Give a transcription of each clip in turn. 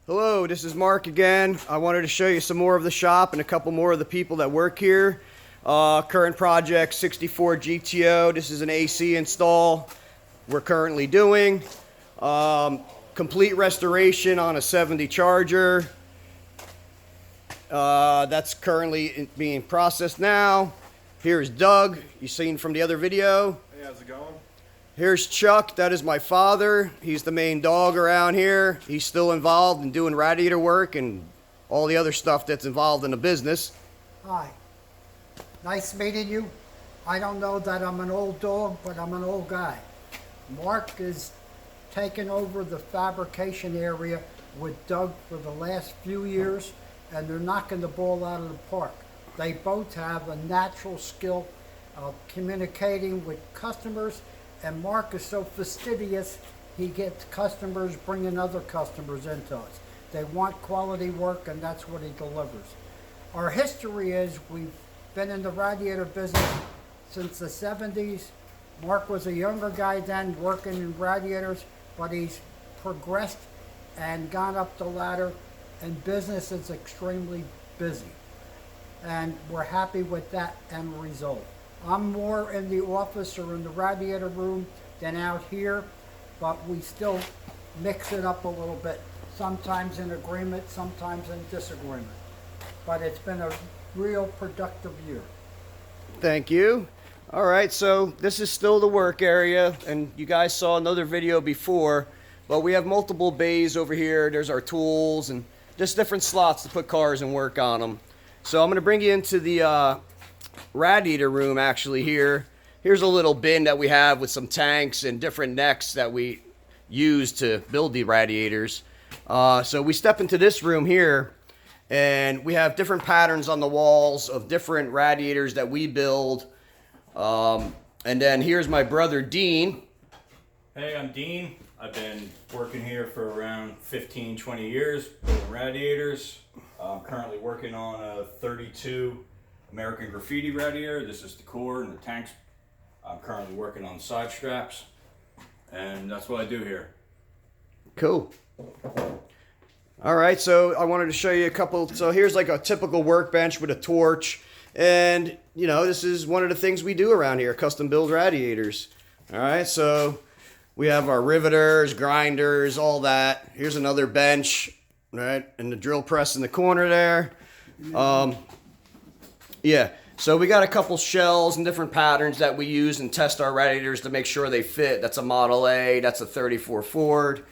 Hello, this is Mark again. I wanted to show you some more of the shop and a couple more of the people that work here. Current project 64 GTO. This is an AC install we're currently doing. Complete restoration on a 70 Charger. That's currently being processed now. Here's Doug, you seen from the other video. Hey, how's it going? Here's Chuck, that is my father. He's the main dog around here. He's still involved in doing radiator work and all the other stuff that's involved in the business. Hi, nice meeting you. I don't know that I'm an old dog, but I'm an old guy. Mark is taking over the fabrication area with Doug for the last few years, and they're knocking the ball out of the park. They both have a natural skill of communicating with customers, and Mark is so fastidious, he gets customers bringing other customers into us. They want quality work, and that's what he delivers. Our history is we've been in the radiator business since the 70s. Mark was a younger guy then working in radiators, but he's progressed and gone up the ladder, and business is extremely busy. And we're happy with that end result. I'm more in the office or in the radiator room than out here, but we still mix it up a little bit, sometimes in agreement, sometimes in disagreement. But it's been a real productive year. Thank you. All right, so this is still the work area, and you guys saw another video before, but we have multiple bays over here. There's our tools and just different slots to put cars and work on them. So I'm going to bring you into the radiator room actually here. Here's a little bin that we have with some tanks and different necks that we use to build the radiators. So we step into this room here, and we have different patterns on the walls of different radiators that we build. And then here's my brother Dean. Hey, I'm Dean. I've been working here for around 15-20 years building radiators. I'm currently working on a 32 American Graffiti radiator. This is the core and the tanks. I'm currently working on side straps, and that's what I do here. Cool. All right, so I wanted to show you a couple. So here's like a typical workbench with a torch, and you know, this is one of the things we do around here, custom build radiators. All right, so we have our riveters, grinders, all that. Here's another bench, right, and the drill press in the corner there. Yeah, so we got a couple shells and different patterns that we use and test our radiators to make sure they fit. That's a Model A, that's a 34 Ford.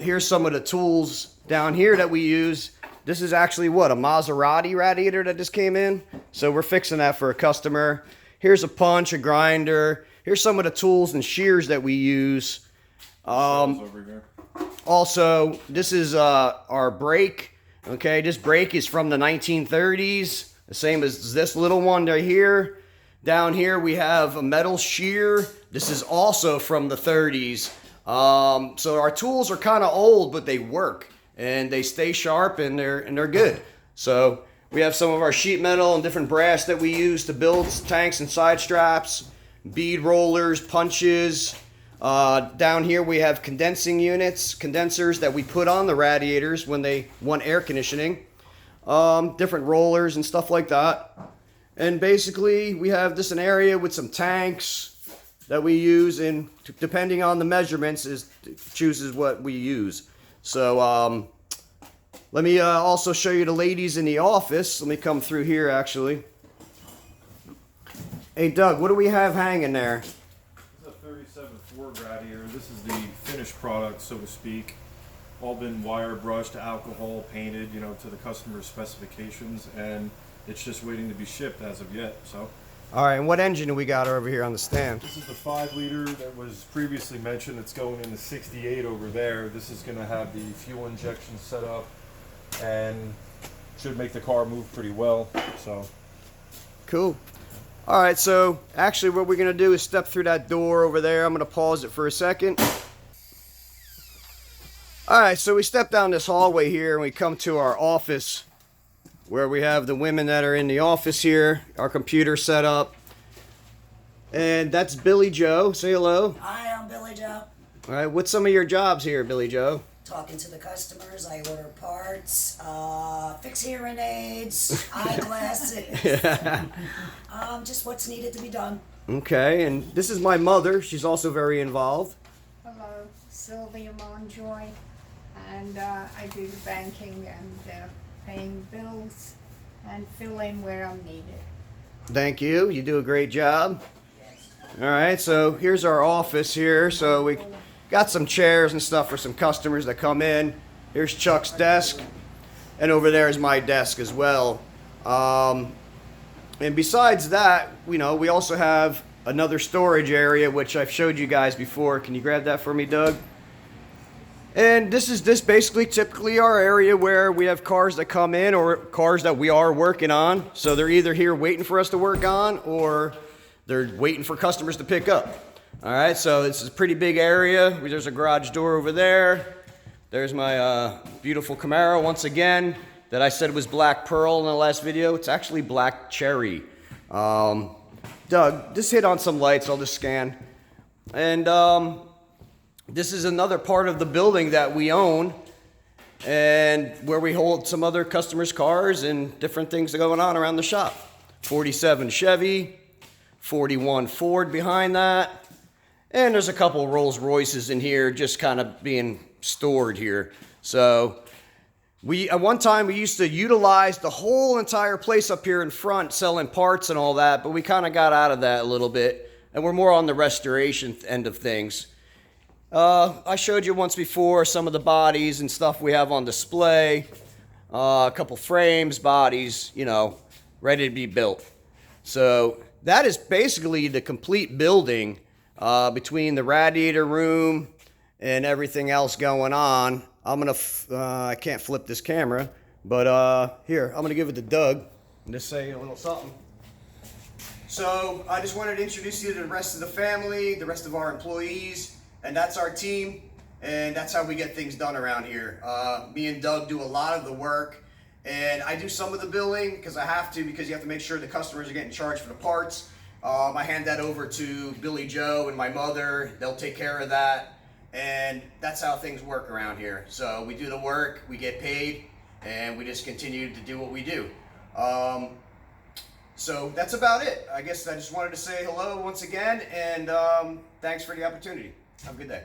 Here's some of the tools down here that we use. This is actually what, a Maserati radiator that just came in? So we're fixing that for a customer. Here's a punch, a grinder. Here's some of the tools and shears that we use. Over here. Also, this is our brake. Okay, this brake is from the 1930s. The same as this little one right here. Down here we have a metal shear. This is also from the 30s. So our tools are kind of old, but they work and they stay sharp and they're good. So we have some of our sheet metal and different brass that we use to build tanks and side straps, bead rollers, punches. Down here we have condensers that we put on the radiators when they want air conditioning. Different rollers and stuff like that. And basically we have this an area with some tanks that we use, and depending on the measurements chooses what we use. So let me also show you the ladies in the office. Let me come through here actually. Hey Doug, what do we have hanging there? This is a 37 Ford radiator. This is the finished product, so to speak. All been wire brushed, alcohol painted, you know, to the customer's specifications, and it's just waiting to be shipped as of yet. So, all right, and what engine do we got over here on the stand? this is the 5-liter that was previously mentioned. It's going in the 68 over there. This is going to have the fuel injection set up and should make the car move pretty well. So, cool. All right, so actually what we're gonna do is step through that door over there. I'm gonna pause it for a second. All right, so we step down this hallway here and we come to our office where we have the women that are in the office here, our computer set up. And that's Billy Joe. Say hello. Hi, I'm Billy Joe. All right, what's some of your jobs here, Billy Joe? talking to the customers. I order parts, fix hearing aids, eyeglasses, just what's needed to be done. Okay, and this is my mother. She's also very involved. Hello, Sylvia Monjoy, and I do the banking and paying bills and fill in where I'm needed. Thank you. You do a great job. All right, so here's our office here. So we got some chairs and stuff for some customers that come in. Here's Chuck's desk, and over there is my desk as well. And besides that, we also have another storage area, which I've showed you guys before. Can you grab that for me, Doug? And this is basically typically our area where we have cars that come in or cars that we are working on. So they're either here waiting for us to work on or they're waiting for customers to pick up. All right, so this is a pretty big area. There's a garage door over there. There's my beautiful Camaro once again that I said was black pearl in the last video. It's actually black cherry. Doug, just hit on some lights. I'll just scan. And this is another part of the building that we own and where we hold some other customers' cars and different things going on around the shop. 47 Chevy, 41 Ford behind that. And there's a couple Rolls Royces in here just kind of being stored here. So at one time we used to utilize the whole entire place up here in front selling parts and all that, but we kind of got out of that a little bit and we're more on the restoration end of things. I showed you once before some of the bodies and stuff we have on display, a couple frames, bodies, ready to be built. So that is basically the complete building between the radiator room and everything else going on. I can't flip this camera, but here, I'm gonna give it to Doug and just say a little something. So I just wanted to introduce you to the rest of the family, the rest of our employees, and that's our team, and that's how we get things done around here. Me and Doug do a lot of the work, and I do some of the billing because I have to, because you have to make sure the customers are getting charged for the parts. I hand that over to Billy Joe and my mother. They'll take care of that. And that's how things work around here. So we do the work, we get paid, and we just continue to do what we do. So that's about it. I guess I just wanted to say hello once again, and thanks for the opportunity. Have a good day.